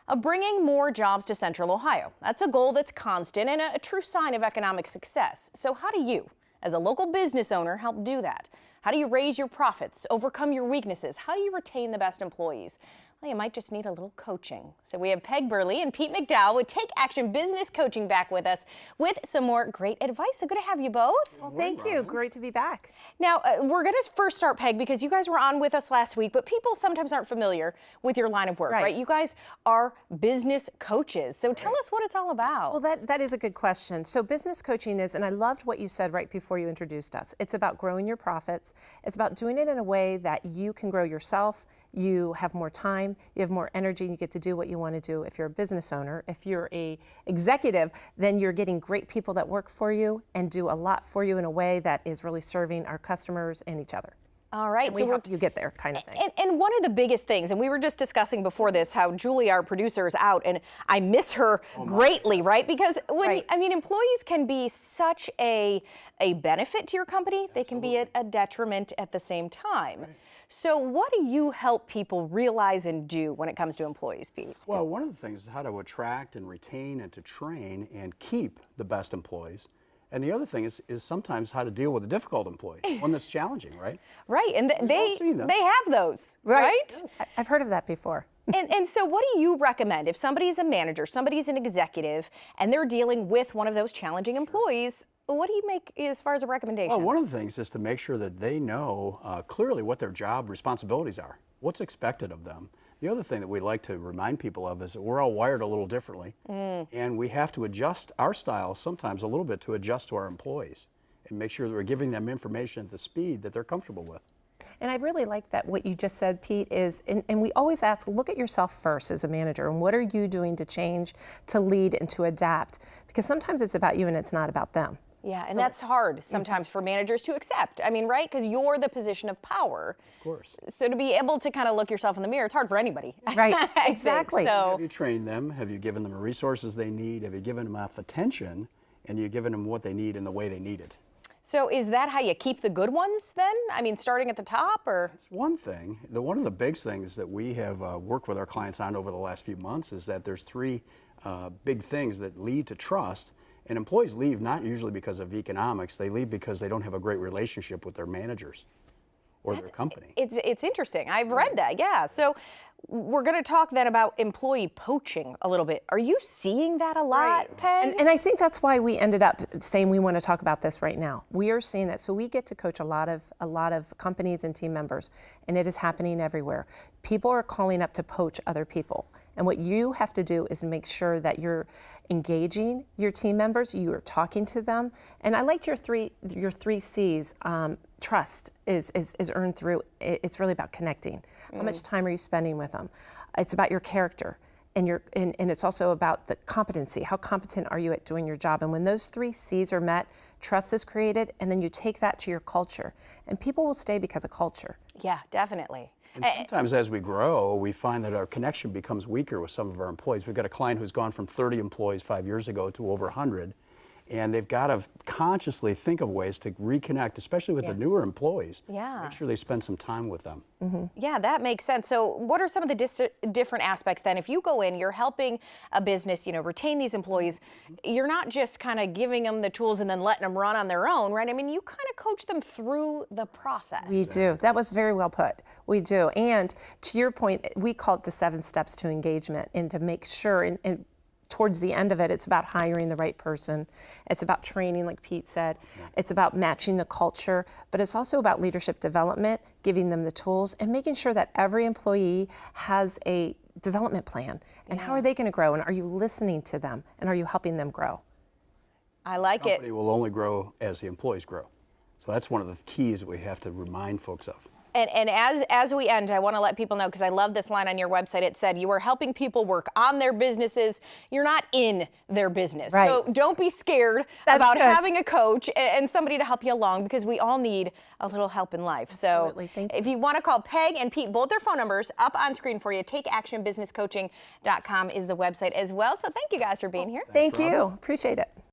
of bringing more jobs to Central Ohio. That's a goal that's constant and a true sign of economic success. So how do you, as a local business owner, help do that? How do you raise your profits, overcome your weaknesses? How do you retain the best employees? Well, you might just need a little coaching. So we have Peg Burley and Pete McDowell with Take Action Business Coaching back with us with some more great advice. So good to have you both. Well, thank you. Great to be back. Now, we're going to first start, Peg, because you guys were on with us last week, but people sometimes aren't familiar with your line of work, right? You guys are business coaches. So tell us what it's all about. Well, that is a good question. So business coaching is, and I loved what you said right before you introduced us, it's about growing your profits. It's about doing it in a way that you can grow yourself. You have more time, you have more energy, and you get to do what you want to do. If you're a business owner, if you're a executive, then you're getting great people that work for you and do a lot for you in a way that is really serving our customers and each other. All right. And we help you get there, kind of thing. And one of the biggest things, and we were just discussing before this, how Julie, our producer, is out, and I miss her greatly, right? Because when I mean, employees can be such a benefit to your company. They can be a detriment at the same time. So what do you help people realize and do when it comes to employees, Pete? Well, one of the things is how to attract and retain and to train and keep the best employees. And the other thing is sometimes how to deal with a difficult employee, one that's challenging, right? Right, and they have those, right? Yes. I've heard of that before. And so what do you recommend if somebody's a manager, somebody's an executive, and they're dealing with one of those challenging employees? What do you make as far as a recommendation? Well, one of the things is to make sure that they know clearly what their job responsibilities are, what's expected of them. The other thing that we like to remind people of is that we're all wired a little differently, and we have to adjust our style sometimes a little bit to adjust to our employees and make sure that we're giving them information at the speed that they're comfortable with. And I really like that what you just said, Pete, is, and we always ask, look at yourself first as a manager, and what are you doing to change, to lead, and to adapt? Because sometimes it's about you and it's not about them. Yeah, and that's hard sometimes for managers to accept. I mean, right? Because you're the position of power. Of course. So to be able to kind of look yourself in the mirror, it's hard for anybody. Right, exactly. So have you trained them? Have you given them the resources they need? Have you given them enough attention? And you've given them what they need in the way they need it? So is that how you keep the good ones then? I mean, starting at the top, or? It's one thing. One of the big things that we have worked with our clients on over the last few months is that there's three big things that lead to trust. And employees leave not usually because of economics. They leave because they don't have a great relationship with their managers or their company. It's interesting. I've read that, yeah. So we're going to talk then about employee poaching a little bit. Are you seeing that a lot, Peg? And I think that's why we ended up saying we want to talk about this right now. We are seeing that. So we get to coach a lot of companies and team members, and it is happening everywhere. People are calling up to poach other people. And what you have to do is make sure that you're engaging your team members, you are talking to them. And I liked your three C's. Trust is earned through, it's really about connecting. How much time are you spending with them? It's about your character. And it's also about the competency. How competent are you at doing your job? And when those three C's are met, trust is created, and then you take that to your culture. And people will stay because of culture. Yeah, definitely. And sometimes as we grow, we find that our connection becomes weaker with some of our employees. We've got a client who's gone from 30 employees 5 years ago to over 100. And they've got to consciously think of ways to reconnect, especially with the newer employees. Yeah. Make sure they spend some time with them. Yeah, that makes sense. So what are some of the different aspects then? If you go in, you're helping a business, retain these employees, you're not just kind of giving them the tools and then letting them run on their own, right? I mean, you kind of coach them through the process. We do. That was very well put. We do. And to your point, we call it the 7 steps to engagement, and to make sure, and towards the end of it, it's about hiring the right person. It's about training, like Pete said. It's about matching the culture, but it's also about leadership development, giving them the tools, and making sure that every employee has a development plan. And how are they going to grow? And are you listening to them? And are you helping them grow? I like it. The company will only grow as the employees grow. So that's one of the keys that we have to remind folks of. And as we end, I want to let people know, because I love this line on your website. It said, you are helping people work on their businesses. You're not in their business. Right. So don't be scared about having a coach and somebody to help you along, because we all need a little help in life. Absolutely. So Thank you. if you want to call Peg and Pete, both their phone numbers up on screen for you. TakeActionBusinessCoaching.com is the website as well. So thank you guys for being here. Thank you. Appreciate it.